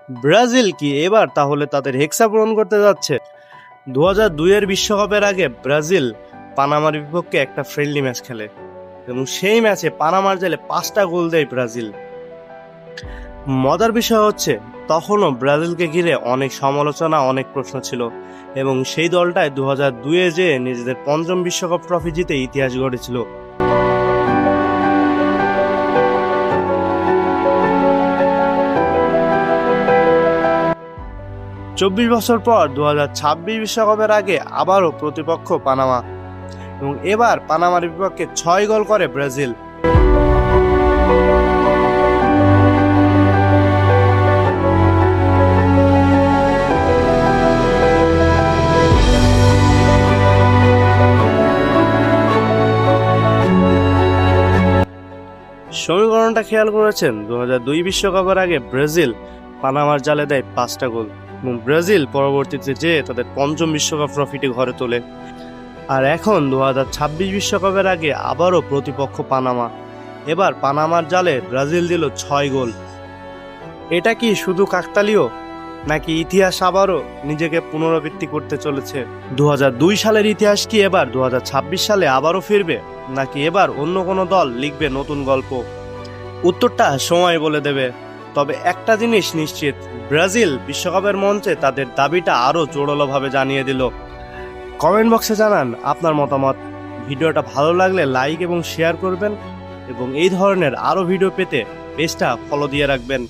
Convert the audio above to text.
Brazil কি এবার তাহলে তাদের হেক্সা পূরণ করতে যাচ্ছে? 2002-এর বিশ্বকাপের আগে ব্রাজিল পানামার বিপক্ষে একটা ফ্রেন্ডলি ম্যাচ খেলে এবং সেই ম্যাচে পানামার জালে 5টা গোল দেয় ব্রাজিল। মজার বিষয় হচ্ছে তখনও ব্রাজিলকে ঘিরে অনেক সমালোচনা, অনেক প্রশ্ন ছিল এবং সেই দলটায় 2002-এ যেয়ে নিজেদের 5ম বিশ্বকাপ ট্রফি জিতে ইতিহাস গড়েছিল। চব্বিশ বছর পর 2026 বিশ্বকাপের আগে আবারও প্রতিপক্ষ পানামা এবং এবার পানামার বিপক্ষে 6 গোল করে ব্রাজিল। সমীকরণটা খেয়াল করেছেন? 2002 বিশ্বকাপের আগে ব্রাজিল পানামার জালে দেয় 5টা গোল এবং ব্রাজিল পরবর্তীতে যেয়ে তাদের 5ম বিশ্বকাপ ট্রফিটি ঘরে তোলে। আর এখন 2026 বিশ্বকাপের আগে আবারও প্রতিপক্ষ পানামা, এবার পানামার জালে ব্রাজিল দিল 6 গোল। এটা কি শুধু কাকতালীয়, নাকি ইতিহাস আবারও নিজেকে পুনরাবৃত্তি করতে চলেছে? 2002 সালের ইতিহাস কি এবার 2026 সালে আবারও ফিরবে, নাকি এবার অন্য কোনো দল লিখবে নতুন গল্প? উত্তরটা সময় বলে দেবে। তবে একটা জিনিস নিশ্চিত, ব্রাজিল বিশ্বকাপের মঞ্চে তাদের দাবিটা আরও জোরালোভাবে জানিয়ে দিল। কমেন্ট বক্সে জানান আপনার মতামত। ভিডিওটা ভালো লাগলে লাইক এবং শেয়ার করবেন এবং এই ধরনের আরও ভিডিও পেতে পেজটা ফলো দিয়ে রাখবেন।